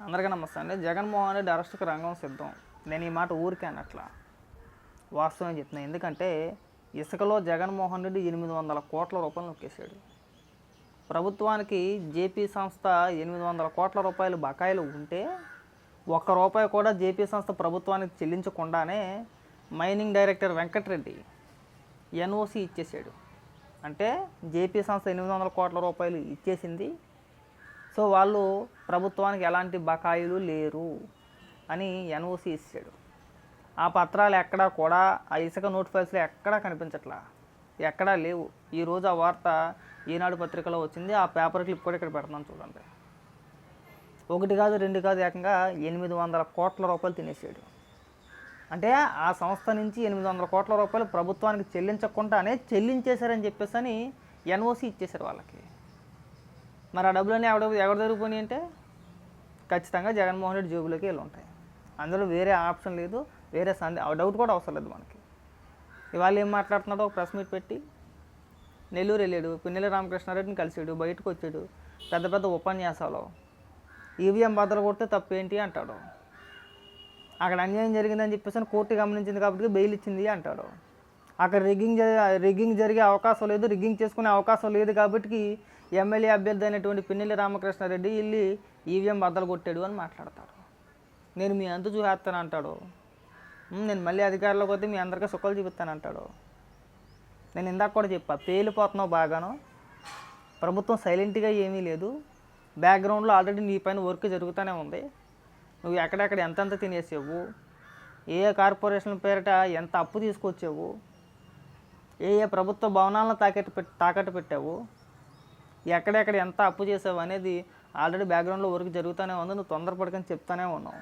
అందరికీ నమస్తే అండి. జగన్మోహన్ రెడ్డి అరెస్టుకు రంగం సిద్ధం. నేను ఈ మాట ఊరికే అనట్లా, వాస్తవం చెప్తున్నాను. ఎందుకంటే ఇసుకలో జగన్మోహన్ రెడ్డి 800 కోట్ల రూపాయలు నొక్కేశాడు. ప్రభుత్వానికి జేపీ సంస్థ 800 కోట్ల రూపాయలు బకాయిలు ఉంటే ఒక్క రూపాయి కూడా జేపీ సంస్థ ప్రభుత్వానికి చెల్లించకుండానే మైనింగ్ డైరెక్టర్ వెంకటరెడ్డి ఎన్ఓసి ఇచ్చేసాడు. అంటే జేపీ సంస్థ 800 కోట్ల రూపాయలు ఇచ్చేసింది. సో వాళ్ళు ప్రభుత్వానికి ఎలాంటి బకాయిలు లేరు అని ఎన్ఓసి ఇచ్చాడు. ఆ పత్రాలు ఎక్కడా కూడా ఆ ఇసుక నోట్ ఫైల్స్లో ఎక్కడా కనిపించట్లా, ఎక్కడా లేవు. ఈరోజు ఆ వార్త ఈనాడు పత్రికలో వచ్చింది. ఆ పేపర్ క్లిప్ కూడా ఇక్కడ పెడుతున్నాను చూడండి. ఒకటి కాదు రెండు కాదు, ఏకంగా 800 కోట్ల రూపాయలు తినేసాడు. అంటే ఆ సంస్థ నుంచి 800 కోట్ల రూపాయలు ప్రభుత్వానికి చెల్లించకుండానే చెల్లించేశారని చెప్పేసి అని ఎన్ఓసి ఇచ్చేశారు వాళ్ళకి. మరి ఆ డబ్బులన్నీ ఎవరు జరిగిపోయినాయి అంటే ఖచ్చితంగా జగన్మోహన్ రెడ్డి జేబులోకి వెళ్ళి ఉంటాయి. అందులో వేరే ఆప్షన్ లేదు, వేరే డౌట్ కూడా అవసరం లేదు మనకి. ఇవాళ ఏం మాట్లాడుతున్నాడో ఒక ప్రెస్ మీట్ పెట్టి నెల్లూరు వెళ్ళాడు, పిన్నెల్లి రామకృష్ణారెడ్డిని కలిసాడు, బయటకు వచ్చాడు, పెద్ద పెద్ద ఉపన్యాసాలు ఈవీఎం బద్దలు కొడితే తప్పేంటి అంటాడు. అక్కడ అన్యాయం జరిగిందని చెప్పేసి కోర్టు గమనించింది కాబట్టి బెయిల్ ఇచ్చింది అంటాడు. అక్కడ రిగ్గింగ్ జరిగే అవకాశం లేదు, రిగ్గింగ్ చేసుకునే అవకాశం లేదు కాబట్టి ఎమ్మెల్యే అభ్యర్థి అయినటువంటి పిన్నెల్లి రామకృష్ణారెడ్డి వెళ్ళి ఈవీఎం బద్దలు కొట్టాడు అని మాట్లాడతాడు. నేను మీ అంతు చూసేస్తాను అంటాడు. నేను మళ్ళీ అధికారంలోకి వస్తే మీ అందరికీ సుఖాలు చూపిస్తాను అంటాడు. నేను ఇందాక కూడా చెప్పా, పేలిపోతున్నావు బాగాను, ప్రభుత్వం సైలెంట్గా ఏమీ లేదు, బ్యాక్గ్రౌండ్లో ఆల్రెడీ నీ పైన వర్క్ జరుగుతూనే ఉంది. నువ్వు ఎక్కడెక్కడ ఎంతెంత తినేసావు, ఏ కార్పొరేషన్ పేరిట ఎంత అప్పు తీసుకొచ్చావు, ఏ ప్రభుత్వ భవనాలను తాకట్టు పెట్టావు, ఎక్కడెక్కడ ఎంత అప్పు చేసావు అనేది ఆల్రెడీ బ్యాక్గ్రౌండ్లో వర్క్ జరుగుతూనే ఉంది. నువ్వు తొందరపడకని చెప్తానే ఉన్నావు.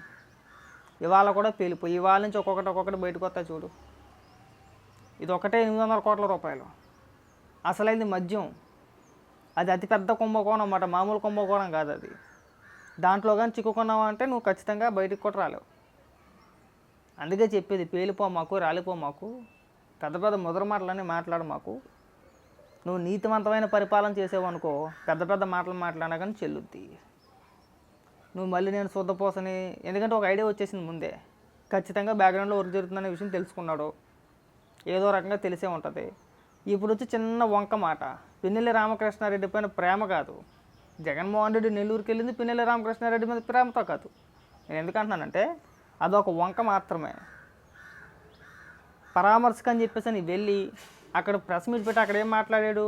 ఇవాళ కూడా పేలిపోయి ఇవాళ నుంచి ఒక్కొక్కటి బయటకు వస్తా చూడు. ఇది ఒకటే 800 కోట్ల రూపాయలు. అసలైంది మద్యం, అది అతిపెద్ద కుంభకోణం అన్నమాట, మామూలు కుంభకోణం కాదు అది. దాంట్లో కానీ చిక్కుకున్నావు అంటే నువ్వు ఖచ్చితంగా బయటికి కూడా రాలేవు. అందుకే చెప్పేది, పేలిపో మాకు, రాలిపో మాకు, పెద్ద పెద్ద ముద్ర మాటలన్నీ మాట్లాడు మాకు. నువ్వు నీతివంతమైన పరిపాలన చేసావనుకో, పెద్ద పెద్ద మాటలు మాట్లాడినా కానీ చెల్లుద్ది. నువ్వు మళ్ళీ నేను శుద్ధపోసని, ఎందుకంటే ఒక ఐడియా వచ్చేసింది ముందే, ఖచ్చితంగా బ్యాక్గ్రౌండ్లో వర్క్ జరుగుతుందనే విషయం తెలుసుకున్నాడు, ఏదో రకంగా తెలిసే ఉంటుంది. ఇప్పుడు వచ్చి చిన్న వంక మాట, పిన్నెల్లి రామకృష్ణారెడ్డి పైన ప్రేమ కాదు, జగన్మోహన్ రెడ్డి నెల్లూరుకి వెళ్ళింది పిన్నెల్లి రామకృష్ణారెడ్డి మీద ప్రేమతో కాదు. నేను ఎందుకంటున్నానంటే అదొక వంక మాత్రమే. పరామర్శకని చెప్పేసి అని వెళ్ళి అక్కడ ప్రెస్ మీట్ పెట్టి అక్కడ ఏం మాట్లాడాడు,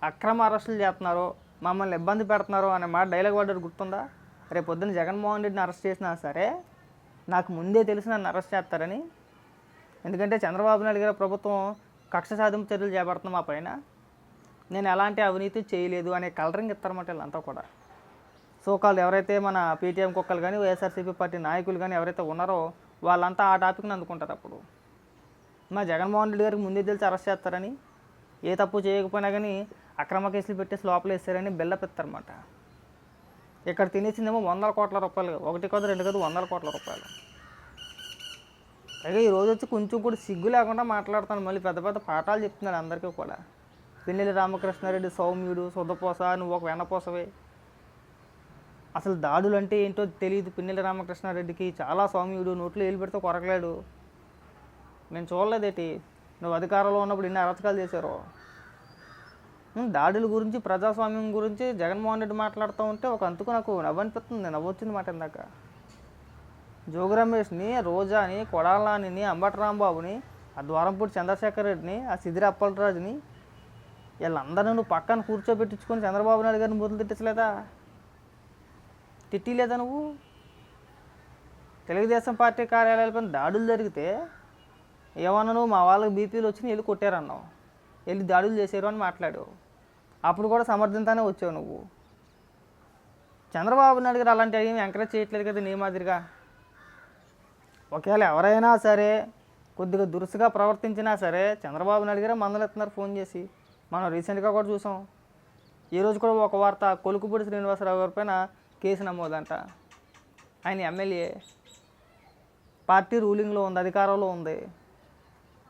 అక్రమ అరెస్టులు చేస్తున్నారు, మమ్మల్ని ఇబ్బంది పెడుతున్నారు అనే మాట డైలాగ్ పడ్డాడు, గుర్తుందా? రేపు పొద్దున్న జగన్మోహన్ రెడ్డిని అరెస్ట్ చేసినా సరే నాకు ముందే తెలిసి నన్ను అరెస్ట్ చేస్తారని. ఎందుకంటే చంద్రబాబు నాయుడు గారి ప్రభుత్వం కక్ష సాధింపు చర్యలు చేపడుతున్నాం మా పైన, నేను ఎలాంటి అవినీతి చేయలేదు అనే కలరింగ్ ఇస్తారన్నమాట వీళ్ళంతా కూడా. సోకాళ్ళు ఎవరైతే మన పీటీఎం కుక్కలు కానీ వైఎస్ఆర్సీపీ పార్టీ నాయకులు కానీ ఎవరైతే ఉన్నారో వాళ్ళంతా ఆ టాపిక్ని అందుకుంటారు. అప్పుడు మా జగన్మోహన్ రెడ్డి గారికి ముందే తెలిసి అరెస్ట్ చేస్తారని, ఏ తప్పు చేయకపోయినా కానీ అక్రమ కేసులు పెట్టేసి లోపల వేస్తారని బెల్లపెత్తారన్నమాట. ఇక్కడ తినేసిందేమో 100 కోట్ల రూపాయలు, ఒకటి కాదు రెండు కాదు 100 కోట్ల రూపాయలు. పైగా ఈరోజు వచ్చి కొంచెం కూడా సిగ్గు లేకుండా మాట్లాడుతాను, మళ్ళీ పెద్ద పెద్ద పాఠాలు చెప్తున్నాడు అందరికీ కూడా. పిన్నెల్లి రామకృష్ణారెడ్డి సౌమ్యుడు, శుద్ధపోస, నువ్వు ఒక వెన్నపోసవే. అసలు దాడులు అంటే ఏంటో తెలియదు పిన్నెల్లి రామకృష్ణారెడ్డికి, చాలా సౌమ్యుడు, నోట్లో ఏలు పెడితే కొరకలేడు. నేను చూడలేదేటి నువ్వు అధికారంలో ఉన్నప్పుడు ఇన్ని అరచకాలు చేశారు. దాడుల గురించి, ప్రజాస్వామ్యం గురించి జగన్మోహన్ రెడ్డి మాట్లాడుతూ ఉంటే ఒక అంతుకు నాకు నవ్వనిపిస్తుంది, నవ్వొచ్చింది మాట ఇందాక. జోగి రమేష్ని, రోజాని, కొడాలని, అంబటి రాంబాబుని, ఆ ద్వారంపూడి చంద్రశేఖర్ రెడ్డిని, ఆ సిదిరి అప్పలరాజుని, వీళ్ళందరినీ నువ్వు పక్కన కూర్చోబెట్టించుకొని చంద్రబాబు నాయుడు గారిని బూతులు తిట్టలేదా? తిట్టిలేదా నువ్వు? తెలుగుదేశం పార్టీ కార్యాలయాలపైన దాడులు జరిగితే ఏమన్నా నువ్వు మా వాళ్ళకి బీపీలు వచ్చి వెళ్ళి కొట్టారన్నావు, వెళ్ళి దాడులు చేశారు అని మాట్లాడావు. అప్పుడు కూడా సమర్థంగానే వచ్చావు నువ్వు. చంద్రబాబు నాయుడు గారు అలాంటి ఏమి ఎంకరేజ్ చేయట్లేదు కదా నీ మాదిరిగా. ఒకవేళ ఎవరైనా సరే కొద్దిగా దురుసుగా ప్రవర్తించినా సరే చంద్రబాబు నాయుడు గారే మందలెత్తున్నారు ఫోన్ చేసి. మనం రీసెంట్గా కూడా చూసాం. ఈరోజు కూడా ఒక వార్త, కొలుకుపూడి శ్రీనివాసరావు గారి పైన కేసు నమోదంట. ఆయన ఎమ్మెల్యే, పార్టీ రూలింగ్లో ఉంది, అధికారంలో ఉంది,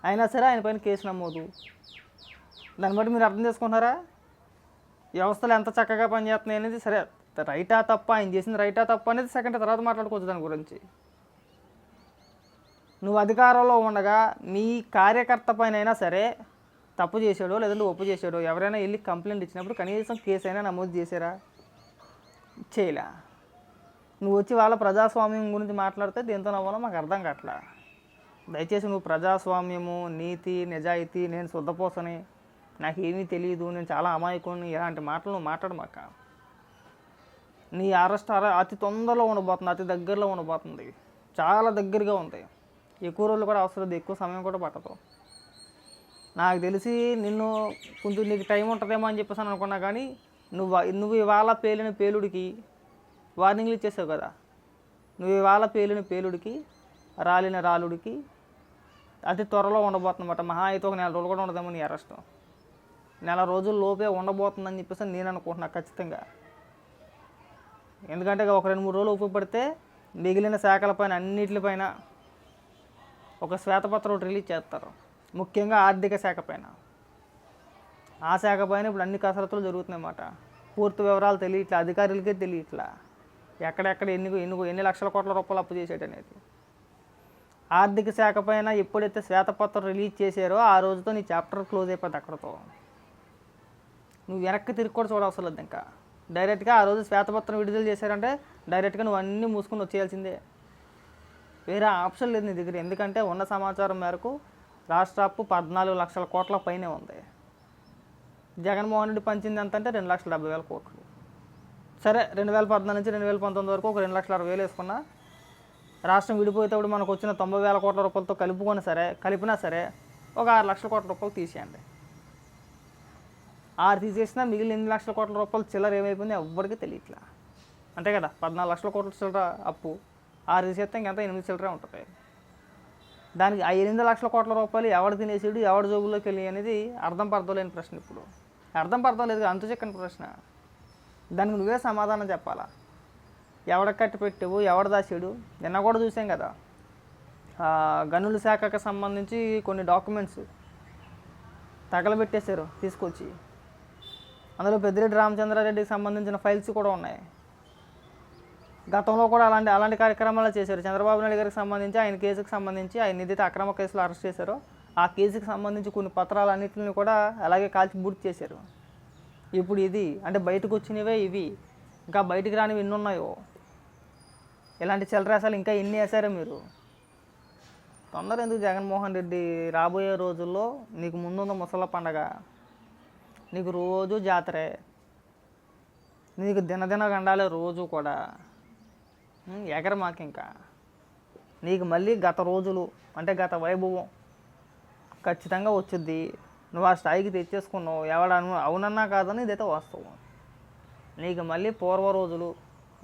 అయినా సరే ఆయన పైన కేసు నమోదు. దాన్ని బట్టి మీరు అర్థం చేసుకుంటున్నారా వ్యవస్థలు ఎంత చక్కగా పనిచేస్తున్నాయి అనేది. సరే రైటా తప్ప, ఆయన చేసింది రైటా తప్ప అనేది సెకండ్ తర్వాత మాట్లాడుకోవచ్చు దాని గురించి. నువ్వు అధికారంలో ఉండగా నీ కార్యకర్త పైన అయినా సరే తప్పు చేసాడో లేదంటే ఒప్పు చేసాడో ఎవరైనా వెళ్ళి కంప్లైంట్ ఇచ్చినప్పుడు కనీసం కేసు అయినా నమోదు చేశారా? చేయలే. నువ్వు వచ్చి వాళ్ళ ప్రజాస్వామ్యం గురించి మాట్లాడితే దేంతో నవ్వాలో మాకు అర్థం కావట్లా. దయచేసి నువ్వు ప్రజాస్వామ్యము, నీతి, నిజాయితీ, నేను శుద్ధపోసని, నాకేమీ తెలియదు, నేను చాలా అమాయకుని, ఇలాంటి మాటలు నువ్వు మాట్లాడమాక. నీ అరెస్ట్ అతి తొందరలో ఉండబోతుంది, అతి దగ్గరలో ఉండబోతుంది, చాలా దగ్గరగా ఉంది. ఎక్కువ రోజులు కూడా అవసరం లేదు, ఎక్కువ సమయం కూడా పట్టదు. నాకు తెలిసి నిన్ను కొంచెం నీకు టైం ఉంటుందేమో అని చెప్పేసి అనుకున్నా, కానీ నువ్వు ఇవాళ పేలిన పేలుడికి వార్నింగ్లు ఇచ్చేసావు కదా. నువ్వు ఇవాళ పేలిన పేలుడికి, రాలిన రాలుడికి అతి త్వరలో ఉండబోతుందన్నమాట. మహా అయితే ఒక 4 రోజులు కూడా ఉండదేమో నీ అరెస్ట్. 4 రోజుల లోపే ఉండబోతుందని చెప్పేసి నేను అనుకుంటున్నా ఖచ్చితంగా. ఎందుకంటే ఒక 2-3 రోజులు ఉపయోగపడితే మిగిలిన శాఖలపైన అన్నిటిపైన ఒక శ్వేతపత్రం రిలీజ్ చేస్తారు, ముఖ్యంగా ఆర్థిక శాఖ పైన. ఆ శాఖ పైన ఇప్పుడు అన్ని కసరత్తులు జరుగుతున్నాయన్నమాట. పూర్తి వివరాలు తెలియట్లా, అధికారులకే తెలియట్లా ఎక్కడెక్కడ ఎన్ని లక్షల కోట్ల రూపాయలు అప్పు చేసేటనేది. ఆర్థిక శాఖ పైన ఎప్పుడైతే శ్వేతపత్రం రిలీజ్ చేశారో ఆ రోజుతో నీ చాప్టర్ క్లోజ్ అయిపోద్ది. అక్కడతో నువ్వు వెనక్కి తిరిగి కూడా చూడవసరం లేదు. ఇంకా డైరెక్ట్గా ఆ రోజు శ్వేతపత్రం విడుదల చేశారంటే డైరెక్ట్గా నువ్వు అన్నీ మూసుకొని వచ్చేయాల్సిందే, వేరే ఆప్షన్ లేదు నీ దగ్గర. ఎందుకంటే ఉన్న సమాచారం మేరకు రాష్ట్ర అప్పు 14 లక్షల కోట్ల పైనే ఉంది. జగన్మోహన్ రెడ్డి పంచింది ఎంత అంటే 2,70,000 కోట్లు. సరే, 2014 నుంచి 2019 వరకు ఒక 2,60,000 వేసుకున్నా, రాష్ట్రం విడిపోయేటప్పుడు మనకు వచ్చిన 90,000 కోట్ల రూపాయలతో కలిపినా సరే ఒక 6 లక్షల కోట్ల రూపాయలు తీసేయండి. 6 తీసేసినా మిగిలిన 8 లక్షల కోట్ల రూపాయలు చిల్లర ఏమైపోయింది ఎవ్వరికీ తెలియట్లా. అంతే కదా, 14 లక్షల కోట్ల చిల్లర అప్పు, 6 తీసేస్తే ఇంకెంత 8 చిల్లరే ఉంటుంది. దానికి ఆ 8 లక్షల కోట్ల రూపాయలు ఎవడు తినేసాడు, ఎవడి జోబుల్లోకి వెళ్ళి అనేది అర్థం లేని ప్రశ్న. ఇప్పుడు అర్థం లేదు, అంతు చెక్కని ప్రశ్న. దానికి నువ్వే సమాధానం చెప్పాలా. ఎవడ కట్టి పెట్టావు, ఎవడ దాచాడు? నిన్న కూడా చూసాం కదా, గనుల శాఖకు సంబంధించి కొన్ని డాక్యుమెంట్స్ తగలబెట్టేశారు తీసుకొచ్చి. అందులో పెద్దిరెడ్డి రామచంద్రారెడ్డికి సంబంధించిన ఫైల్స్ కూడా ఉన్నాయి. గతంలో కూడా అలాంటి కార్యక్రమాలు చేశారు. చంద్రబాబు నాయుడు గారికి సంబంధించి ఆయన కేసుకు సంబంధించి ఆయన ఏదైతే అక్రమ కేసులో అరెస్ట్ చేశారో ఆ కేసుకు సంబంధించి కొన్ని పత్రాలు అన్నింటిని కూడా అలాగే కాల్చి బూర్తి చేశారు. ఇప్పుడు ఇది అంటే బయటకు వచ్చినవే ఇవి, ఇంకా బయటికి రానివి ఎన్ని ఉన్నాయో. ఇలాంటి చిల్లరేసాలు ఇంకా ఎన్ని వేసారో మీరు. తొందర ఎందుకు జగన్మోహన్ రెడ్డి? రాబోయే రోజుల్లో నీకు ముందున్న ముసళ్ళ పండగ, నీకు రోజు జాతరే, నీకు దినదిన గండాలే రోజు కూడా. మాకు ఇంకా నీకు మళ్ళీ గత రోజులు అంటే గత వైభవం ఖచ్చితంగా వచ్చుద్ది. నువ్వు ఆ స్థాయికి తెచ్చేసుకున్నావు, అవునన్నా కాదని ఇదైతే వాస్తవం. నీకు మళ్ళీ పూర్వ రోజులు,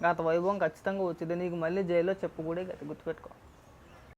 గత వైభవం ఖచ్చితంగా వచ్చింది. నీకు మళ్ళీ జైల్లో చెప్పుకూడే గుర్తుపెట్టుకో.